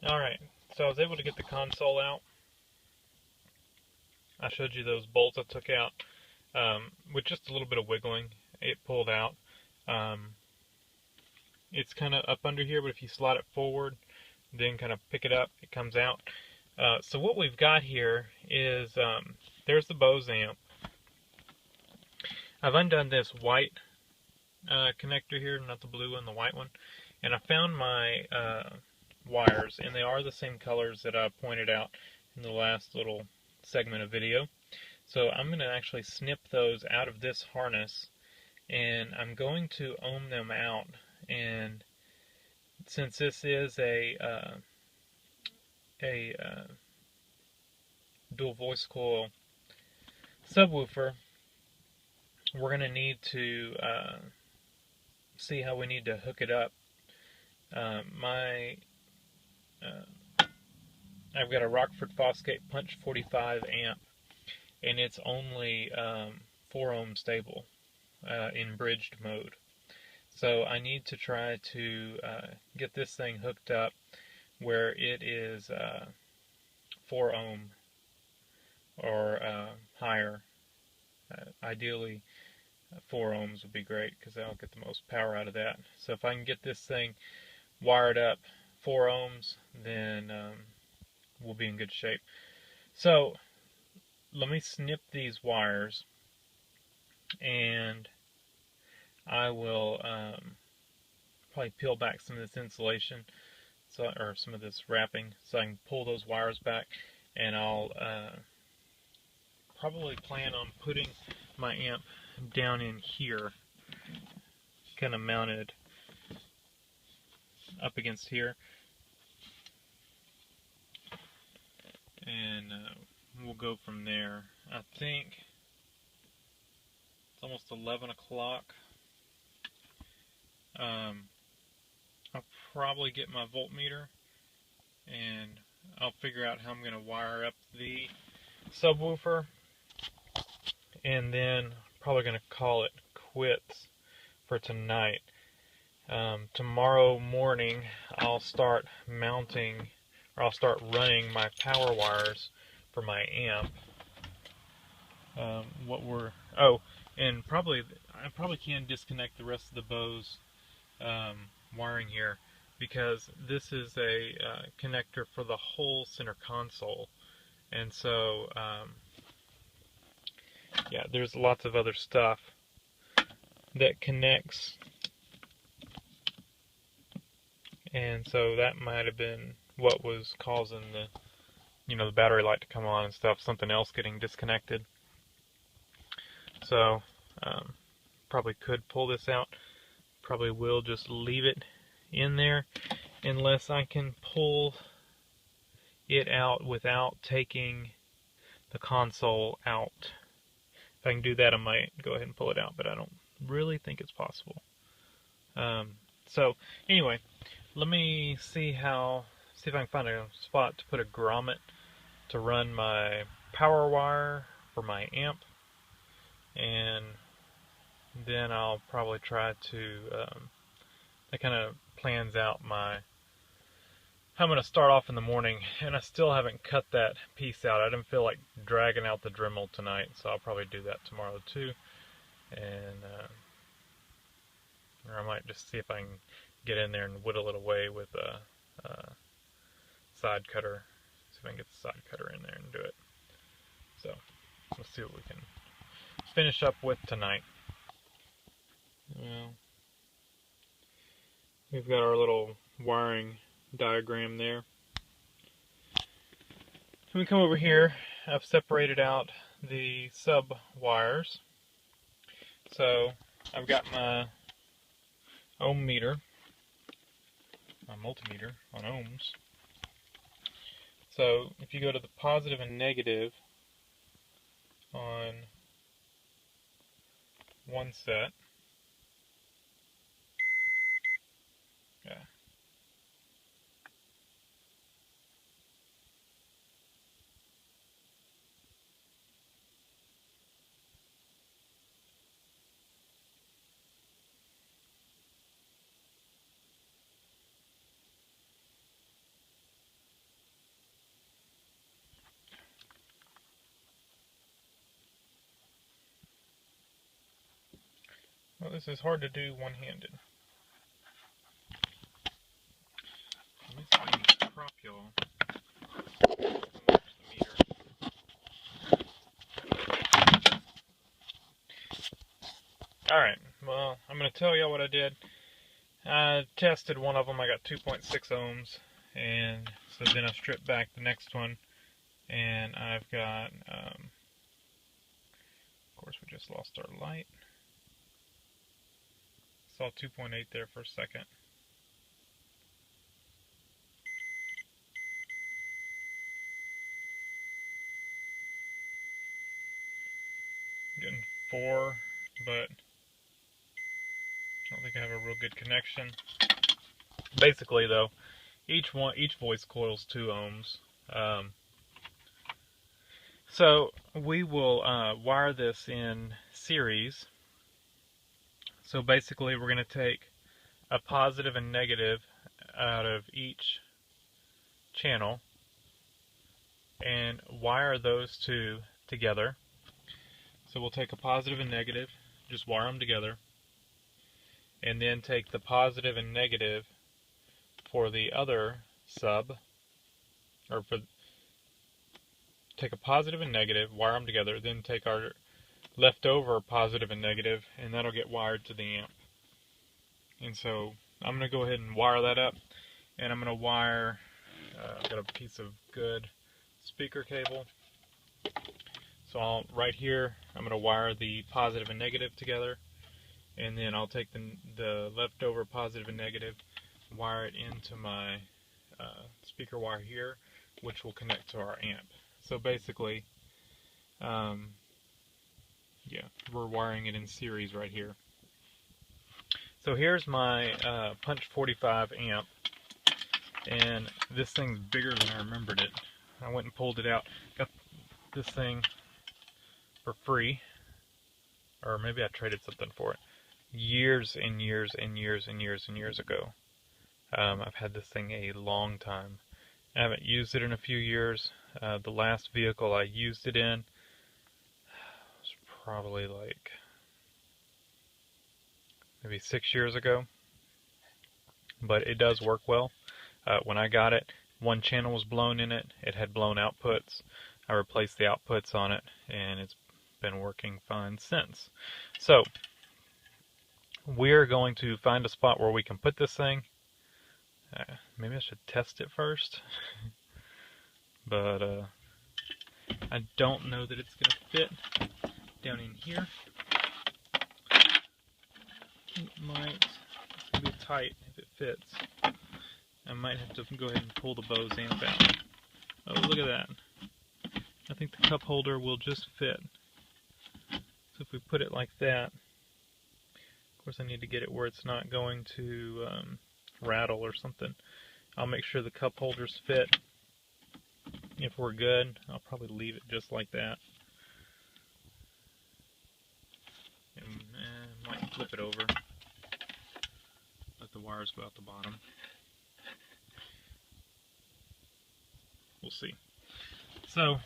Alright, so I was able to get the console out. I showed you those bolts I took out. With just a little bit of wiggling, it pulled out. It's kind of up under here, but if you slide it forward, then kind of pick it up, it comes out. So what we've got here is, there's the Bose amp. I've undone this white connector here, not the blue one, the white one, and I found my wires, and they are the same colors that I pointed out in the last little segment of video. So I'm going to actually snip those out of this harness, and I'm going to ohm them out. And since this is a dual voice coil subwoofer, we're going to need to see how we need to hook it up. I've got a Rockford Fosgate Punch 45 amp, and it's only 4 ohm stable in bridged mode. So I need to try to get this thing hooked up where it is 4 ohm or higher. Ideally 4 ohms would be great because I'll get the most power out of that. So if I can get this thing wired up 4 ohms, then we'll be in good shape. So let me snip these wires, and I will probably peel back some of this insulation, or some of this wrapping, so I can pull those wires back, and I'll probably plan on putting my amp down in here, kind of mounted up against here, and we'll go from there. I think it's almost 11 o'clock. I'll probably get my voltmeter, and I'll figure out how I'm going to wire up the subwoofer, and then probably going to call it quits for tonight. Tomorrow morning I'll start mounting, or I'll start running my power wires for my amp. And I probably can disconnect the rest of the Bose wiring here, because this is a connector for the whole center console, and so yeah, there's lots of other stuff that connects, and so that might have been what was causing the battery light to come on and stuff, something else getting disconnected. So probably could pull this out, probably will just leave it in there unless I can pull it out without taking the console out. If I can do that, I might go ahead and pull it out, but I don't really think it's possible. So anyway, let me see if I can find a spot to put a grommet to run my power wire for my amp, and then I'll probably try to that kind of plans out how I'm going to start off in the morning. And I still haven't cut that piece out. I didn't feel like dragging out the Dremel tonight, so I'll probably do that tomorrow too. And or I might just see if I can get in there and whittle it away with a side cutter. See if I can get the side cutter in there and do it. So let's see what we can finish up with tonight. Well, we've got our little wiring diagram there. When we come over here, I've separated out the sub wires. So I've got my ohm meter, my multimeter on ohms. So if you go to the positive and negative on one set, yeah, Well, this is hard to do one-handed. Let me see, prop y'all. Watch the meter. Alright, well, I'm going to tell y'all what I did. I tested one of them, I got 2.6 ohms, and so then I stripped back the next one, and I've got, of course we just lost our light. Saw 2.8 there for a second. Getting 4, but I don't think I have a real good connection. Basically though, each voice coil's 2 ohms. So we will wire this in series. So basically we're going to take a positive and negative out of each channel and wire those two together. So we'll take a positive and negative, just wire them together, and then take the positive and negative for the other sub, or take a positive and negative, wire them together, then take our leftover positive and negative, and that'll get wired to the amp. And so I'm going to go ahead and wire that up, and I'm going to wire, I've got a piece of good speaker cable. So right here, I'm going to wire the positive and negative together, and then I'll take the leftover positive and negative, wire it into my speaker wire here, which will connect to our amp. So basically, yeah, we're wiring it in series right here. So here's my Punch 45 amp, and this thing's bigger than I remembered it. I went and pulled it out. Got this thing for free, or maybe I traded something for it, years and years and years and years and years ago. I've had this thing a long time. I haven't used it in a few years. The last vehicle I used it in was probably like maybe 6 years ago, but it does work well. When I got it, one channel was blown in it. It had blown outputs. I replaced the outputs on it, and it's been working fine since. So we're going to find a spot where we can put this thing. Maybe I should test it first, but I don't know that it's going to fit down in here. It might be tight if it fits. I might have to go ahead and pull the Bose amp out. Oh, look at that. I think the cup holder will just fit. So if we put it like that, of course I need to get it where it's not going to rattle or something. I'll make sure the cup holders fit. If we're good, I'll probably leave it just like that. And might flip it over. Let the wires go out the bottom. We'll see. So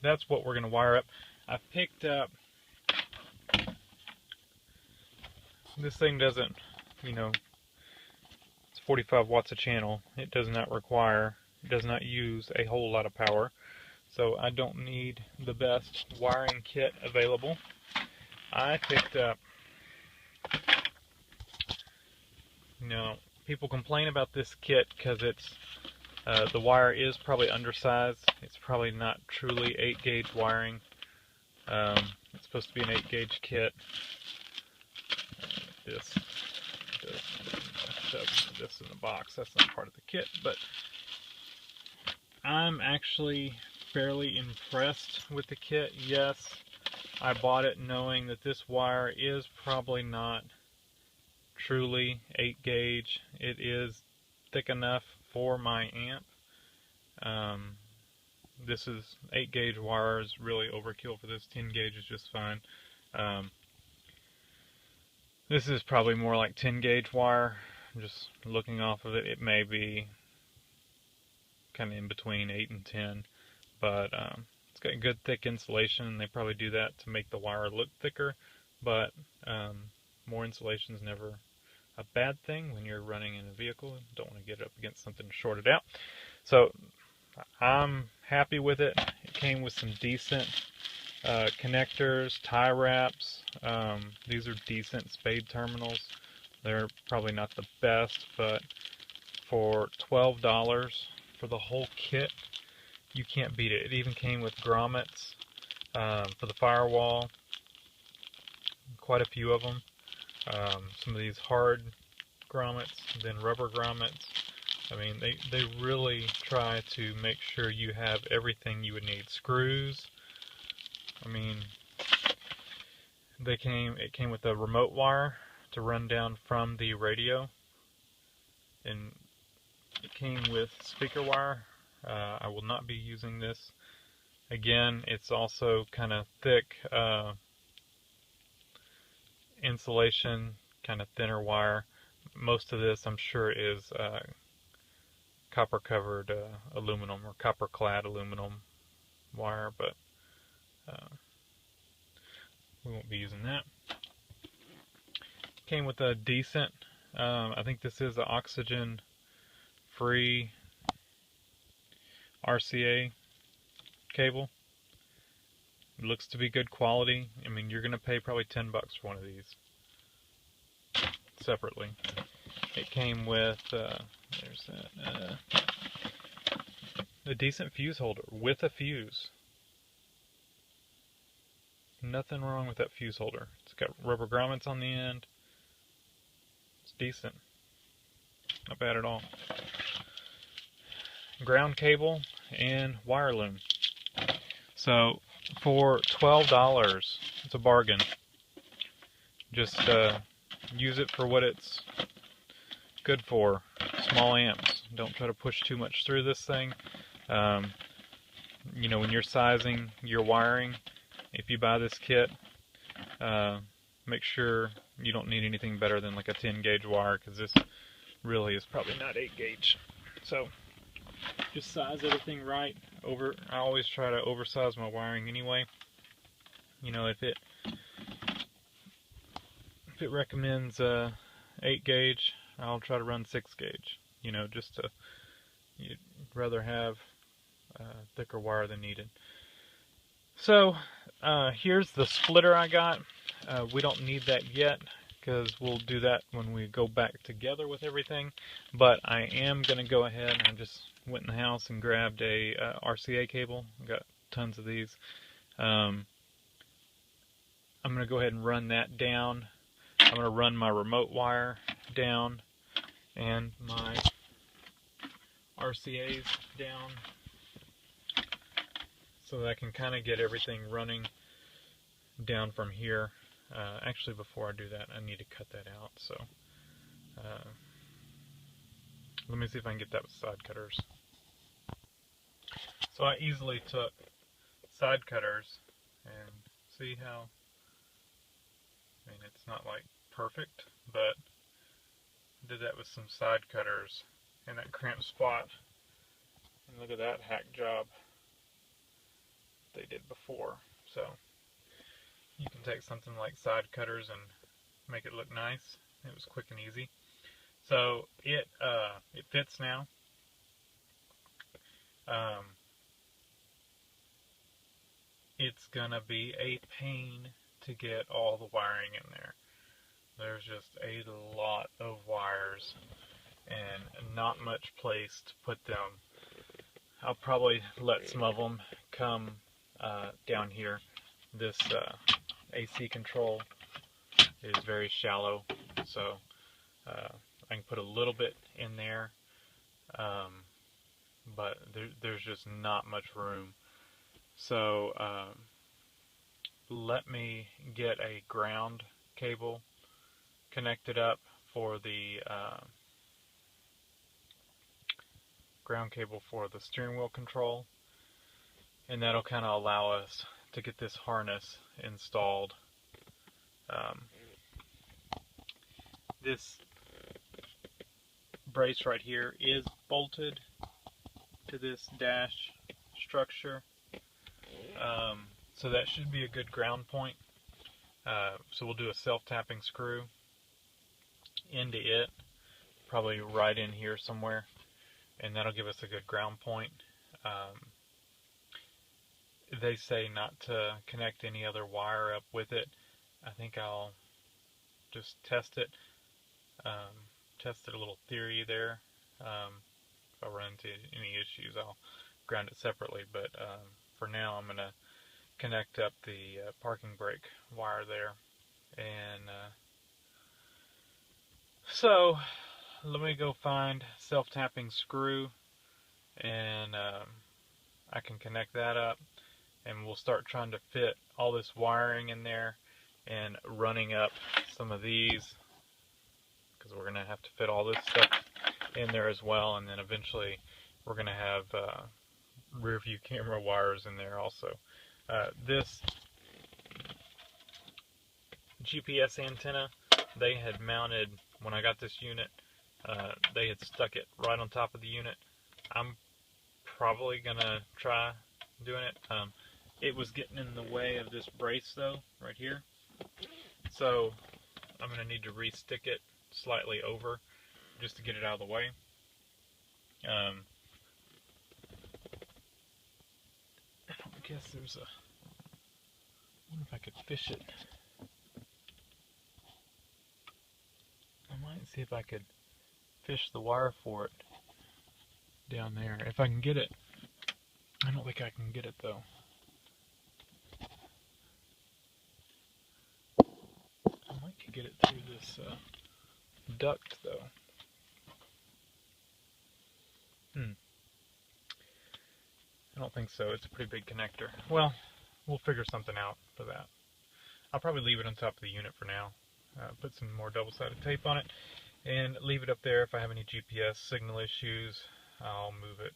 that's what we're going to wire up. I picked up, this thing doesn't, you know, it's 45 watts a channel. It does not use a whole lot of power. So I don't need the best wiring kit available. I picked up, you know, people complain about this kit because it's, the wire is probably undersized. It's probably not truly 8-gauge wiring. It's supposed to be an 8-gauge kit. This in the box. That's not part of the kit, but I'm actually fairly impressed with the kit. Yes, I bought it knowing that this wire is probably not truly 8-gauge. It is thick enough for my amp. This is 8-gauge wire is really overkill for this. 10-gauge is just fine. This is probably more like 10-gauge wire. Just looking off of it, it may be kind of in between 8 and 10, but it's got good thick insulation, and they probably do that to make the wire look thicker, but More insulation is never a bad thing when you're running in a vehicle. Don't want to get it up against something to short it out. So I'm happy with it. It came with some decent connectors, tie wraps. These are decent spade terminals. They're probably not the best, but for $12 for the whole kit, you can't beat it. It even came with grommets for the firewall, quite a few of them. Some of these hard grommets, then rubber grommets. I mean, they really try to make sure you have everything you would need. Screws. I mean, it came with a remote wire to run down from the radio, and it came with speaker wire. I will not be using this. Again, it's also kind of thick insulation, kind of thinner wire. Most of this, I'm sure, is copper covered aluminum or copper clad aluminum wire, but we won't be using that. Came with a decent, I think this is an oxygen free RCA cable. It looks to be good quality. I mean, you're going to pay probably $10 for one of these separately. It came with there's that a decent fuse holder with a fuse. Nothing wrong with that fuse holder. It's got rubber grommets on the end. It's decent. Not bad at all. Ground cable and wire loom. So for $12, it's a bargain. Just use it for what it's good for. Small amps. Don't try to push too much through this thing. You know, when you're sizing your wiring, if you buy this kit, make sure you don't need anything better than like a 10 gauge wire, because this really is probably not 8 gauge. So just size everything right. I always try to oversize my wiring anyway. You know, if it recommends 8 gauge, I'll try to run 6 gauge. You know, just to, you'd rather have thicker wire than needed. So here's the splitter I got. We don't need that yet, because we'll do that when we go back together with everything. But I am going to go ahead, and I just went in the house and grabbed a RCA cable. I've got tons of these. I'm going to go ahead and run that down. I'm going to run my remote wire down and my RCAs down, so that I can kind of get everything running down from here. Actually, before I do that, I need to cut that out. So let me see if I can get that with side cutters. So I easily took side cutters, and see how, I mean, it's not like perfect, but did that with some side cutters in that cramped spot. And look at that hack job they did before. So you can take something like side cutters and make it look nice. It was quick and easy. So it fits now. It's gonna be a pain to get all the wiring in there. There's just a lot of wires and not much place to put them. I'll probably let some of them come down here. This AC control is very shallow, so I can put a little bit in there, but there's just not much room. So let me get a ground cable connected up for the steering wheel control, and that'll kind of allow us to get this harness installed. This brace right here is bolted to this dash structure, so that should be a good ground point. So we'll do a self-tapping screw into it, probably right in here somewhere, and that'll give us a good ground point. They say not to connect any other wire up with it. I think I'll just test it. Tested a little theory there. If I run into any issues, I'll ground it separately, but for now I'm going to connect up the parking brake wire there. And so let me go find self-tapping screw, and I can connect that up, and we'll start trying to fit all this wiring in there and running up some of these, because we're going to have to fit all this stuff in there as well, and then eventually we're going to have rear view camera wires in there also. This GPS antenna, they had mounted, when I got this unit, they had stuck it right on top of the unit. I'm probably going to try doing it. It was getting in the way of this brace though, right here. So I'm going to need to re-stick it slightly over just to get it out of the way. I don't guess there's a... I wonder if I could fish it. I might see if I could fish the wire for it down there. If I can get it. I don't think I can get it though. I might could get it through this duct though. I don't think so. It's a pretty big connector. Well, we'll figure something out for that. I'll probably leave it on top of the unit for now. Put some more double-sided tape on it and leave it up there. If I have any GPS signal issues, I'll move it